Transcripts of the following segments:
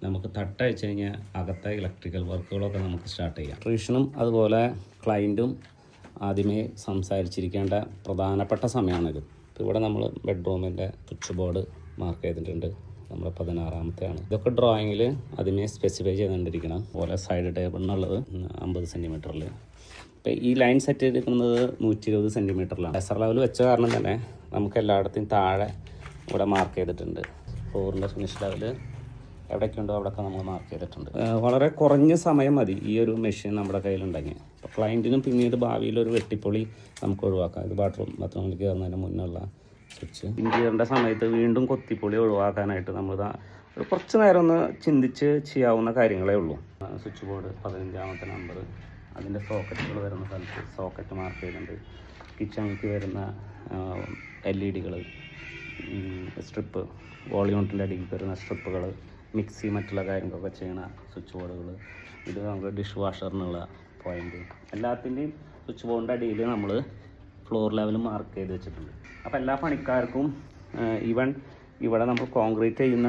നമുക്ക് തട്ടയച്ച് കഴിഞ്ഞാൽ അകത്തെ ഇലക്ട്രിക്കൽ വർക്കുകളൊക്കെ നമുക്ക് സ്റ്റാർട്ട് ചെയ്യാം. ഇലക്ട്രീഷ്യനും അതുപോലെ ക്ലയൻറ്റും ആദ്യമേ സംസാരിച്ചിരിക്കേണ്ട പ്രധാനപ്പെട്ട സമയമാണിത്. ഇപ്പോൾ ഇവിടെ നമ്മൾ ബെഡ്റൂമിൻ്റെ സ്വിച്ച് ബോർഡ് മാർക്ക് ചെയ്തിട്ടുണ്ട്. നമ്മുടെ 16-ാമത്തെയാണ്. ഇതൊക്കെ ഡ്രോയിങ്ങിൽ ആദ്യമേ സ്പെസിഫൈ ചെയ്തുകൊണ്ടിരിക്കണം. അതുപോലെ സൈഡ് ടേബിളിനുള്ളത് 50 സെൻറ്റിമീറ്ററിൽ. ഇപ്പോൾ ഈ ലൈൻ സെറ്റ് ചെയ്തിരിക്കുന്നത് 120 സെൻറ്റിമീറ്ററിലാണ്. ലെസർ ലെവൽ വെച്ച കാരണം തന്നെ നമുക്ക് എല്ലായിടത്തും താഴെ ഇവിടെ മാർക്ക് ചെയ്തിട്ടുണ്ട്. ഫ്ലോറിൻ്റെ ഫിനിഷ് ലെവൽ എവിടെയൊക്കെ ഉണ്ടോ അവിടെയൊക്കെ നമ്മൾ മാർക്ക് ചെയ്തിട്ടുണ്ട്. വളരെ കുറഞ്ഞ സമയം മതി ഈ ഒരു മെഷീൻ നമ്മുടെ കയ്യിലുണ്ടെങ്കിൽ. അപ്പോൾ ക്ലയൻറ്റിനും പിന്നീട് ഭാവിയിൽ ഒരു വെട്ടിപ്പൊളി നമുക്ക് ഒഴിവാക്കാം. ഇത് ബാത്റൂമിലേക്ക് കയറുന്നതിന് മുന്നുള്ള സ്വിച്ച്. ഇൻറ്റീരിയറിൻ്റെ സമയത്ത് വീണ്ടും കൊത്തിപ്പൊളി ഒഴിവാക്കാനായിട്ട് നമ്മൾ കുറച്ച് നേരം ഒന്ന് ചിന്തിച്ച് ചെയ്യാവുന്ന കാര്യങ്ങളേ ഉള്ളൂ. സ്വിച്ച് ബോർഡ് 15-ാമത്തെ നമ്പർ, അതിൻ്റെ സോക്കറ്റുകൾ വരുന്ന സ്ഥലത്ത് സോക്കറ്റ് മാർക്ക് ചെയ്തിട്ടുണ്ട്. കിച്ചണിലേക്ക് വരുന്ന LED-കൾ, സ്ട്രിപ്പ്, വോളിയൂണിറ്റിൻ്റെ അടിയിൽ വരുന്ന സ്ട്രിപ്പുകൾ, മിക്സി മറ്റുള്ള കാര്യങ്ങളൊക്കെ ചെയ്യുന്ന സ്വിച്ച് ബോർഡുകൾ, ഇത് നമുക്ക് ഡിഷ് വാഷറിനുള്ള പോയിൻ്റ്, എല്ലാത്തിൻ്റെയും സ്വിച്ച് ബോർഡിൻ്റെ അടിയിൽ നമ്മൾ ഫ്ലോർ ലെവൽ മാർക്ക് ചെയ്ത് വെച്ചിട്ടുണ്ട്. അപ്പോൾ എല്ലാ പണിക്കാർക്കും ഈവൻ ഇവിടെ നമ്മൾ കോൺക്രീറ്റ് ചെയ്യുന്ന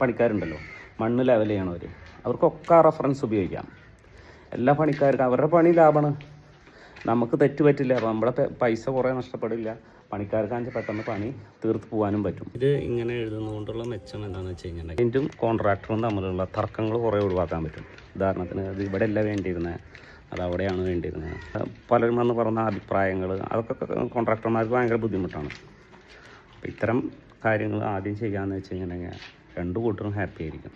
പണിക്കാരുണ്ടല്ലോ, മണ്ണ് ലെവൽ ചെയ്യണവർ, അവർക്കൊക്കെ റെഫറൻസ് ഉപയോഗിക്കാം. എല്ലാ പണിക്കാർക്കും അവരുടെ പണി ലാഭമാണ്, നമുക്ക് തെറ്റ് പറ്റില്ല. അപ്പോൾ നമ്മുടെ പൈസ കുറേ നഷ്ടപ്പെടില്ല, പണിക്കാർക്കാണെങ്കിൽ പെട്ടെന്ന് പണി തീർത്ത് പോകാനും പറ്റും. ഇത് ഇങ്ങനെ എഴുതുന്നതുകൊണ്ടുള്ള മെച്ചം എന്താണെന്ന് വെച്ച് കഴിഞ്ഞാൽ ക്ലയൻറ്റും കോൺട്രാക്ടറും തമ്മിലുള്ള തർക്കങ്ങൾ കുറേ ഒഴിവാക്കാൻ പറ്റും. ഉദാഹരണത്തിന് ഇത് ഇവിടെ അല്ല വേണ്ടിയിരുന്നത്, അത് അവിടെയാണ് വേണ്ടിയിരുന്നത്. പലരും വന്ന് പറഞ്ഞ അഭിപ്രായങ്ങൾ അതൊക്കെ കോൺട്രാക്ടർമാർക്ക് ഭയങ്കര ബുദ്ധിമുട്ടാണ്. അപ്പോൾ ഇത്തരം കാര്യങ്ങൾ ആദ്യം ചെയ്യാമെന്ന് വെച്ച് കഴിഞ്ഞിട്ടുണ്ടെങ്കിൽ 2 കൂട്ടരും ഹാപ്പി ആയിരിക്കും.